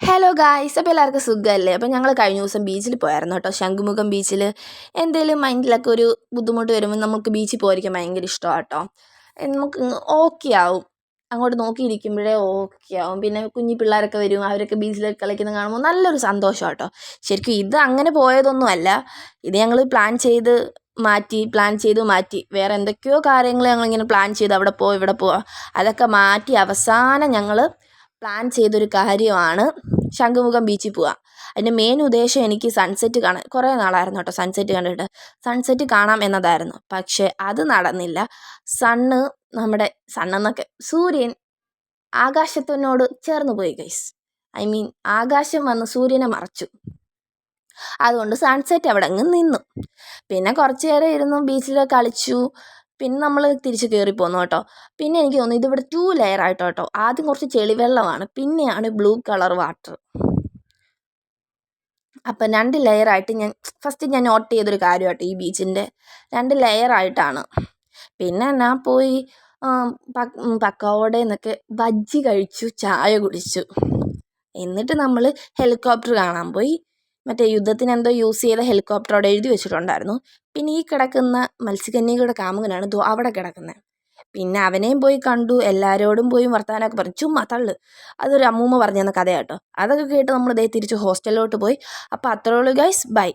Hello guys, അപ്പോൾ എല്ലാവർക്കും സുഖമല്ലേ? അപ്പോൾ ഞങ്ങൾ കഴിഞ്ഞ ദിവസം ബീച്ചിൽ പോയായിരുന്നു കേട്ടോ, ശംഖുമുഖം ബീച്ചിൽ. എന്തെങ്കിലും മൈൻഡിലൊക്കെ ഒരു ബുദ്ധിമുട്ട് വരുമ്പോൾ നമുക്ക് ബീച്ചിൽ പോയിരിക്കാൻ ഭയങ്കര ഇഷ്ടമാണ് കേട്ടോ. നമുക്ക് ഓക്കെ ആവും, അങ്ങോട്ട് നോക്കിയിരിക്കുമ്പോഴേ ഓക്കെ ആവും. പിന്നെ കുഞ്ഞു പിള്ളേരൊക്കെ വരും, അവരൊക്കെ ബീച്ചിലൊക്കെ കളിക്കുന്നത് കാണുമ്പോൾ നല്ലൊരു സന്തോഷം കേട്ടോ. ശരിക്കും ഇത് അങ്ങനെ പോയതൊന്നുമല്ല, ഇത് ഞങ്ങൾ പ്ലാൻ ചെയ്ത് മാറ്റി വേറെ എന്തൊക്കെയോ കാര്യങ്ങൾ ഞങ്ങളിങ്ങനെ പ്ലാൻ ചെയ്ത് അവിടെ പോവാം ഇവിടെ പോവാം, അതൊക്കെ മാറ്റി അവസാനം ഞങ്ങൾ പ്ലാൻ ചെയ്തൊരു കാര്യമാണ് ശംഖുമുഖം ബീച്ചിൽ പോവുക. അതിൻ്റെ മെയിൻ ഉദ്ദേശം എനിക്ക് സൺസെറ്റ് കാണാൻ, കുറേ നാളായിരുന്നു കേട്ടോ സൺസെറ്റ് കണ്ടിട്ട്. സൺസെറ്റ് കാണാം എന്നതായിരുന്നു, പക്ഷേ അത് നടന്നില്ല. സൂര്യൻ ആകാശത്തിനോട് ചേർന്ന് പോയി ഗൈസ്. ആകാശം വന്ന് സൂര്യനെ മറച്ചു. അതുകൊണ്ട് സൺസെറ്റ് അവിടെ അങ്ങ് നിന്നു. പിന്നെ കുറച്ച് നേരം ഇരുന്നു, ബീച്ചിൽ കളിച്ചു. പിന്നെ നമ്മൾ തിരിച്ച് കയറി പോന്നു കേട്ടോ. പിന്നെ എനിക്ക് തോന്നുന്നു ഇതിവിടെ 2 ലെയർ ആയിട്ടോ കേട്ടോ. ആദ്യം കുറച്ച് ചെളിവെള്ളമാണ്, പിന്നെയാണ് ബ്ലൂ കളർ വാട്ടർ. അപ്പം 2 ലെയറായിട്ട് ഞാൻ നോട്ട് ചെയ്തൊരു കാര്യമാട്ടോ, ഈ ബീച്ചിൻ്റെ 2 ലെയറായിട്ടാണ്. പിന്നെ ഞാൻ പോയി പക്കോടയിൽ നിന്നൊക്കെ ബജ്ജി കഴിച്ചു, ചായ കുടിച്ചു. എന്നിട്ട് നമ്മൾ ഹെലികോപ്റ്റർ കാണാൻ പോയി. മറ്റേ യുദ്ധത്തിന് എന്തോ യൂസ് ചെയ്ത ഹെലികോപ്റ്റർ അവിടെ എഴുതി വെച്ചിട്ടുണ്ടായിരുന്നു. പിന്നെ ഈ കിടക്കുന്ന മത്സ്യകന്യകയുടെ കാമുകനാണ് അവിടെ കിടക്കുന്നത്. പിന്നെ അവനെയും പോയി കണ്ടു, എല്ലാവരോടും പോയി വർത്തമാനമൊക്കെ പറഞ്ഞു. ചുമ്മാ തള്ളു, അതൊരു അമ്മൂമ്മ പറഞ്ഞു തന്ന കഥ കേട്ടോ. അതൊക്കെ കേട്ട് നമ്മൾ തിരിച്ച് ഹോസ്റ്റലിലോട്ട് പോയി. അപ്പോൾ അത്രേ ഉള്ളൂ ഗൈസ്, ബൈ.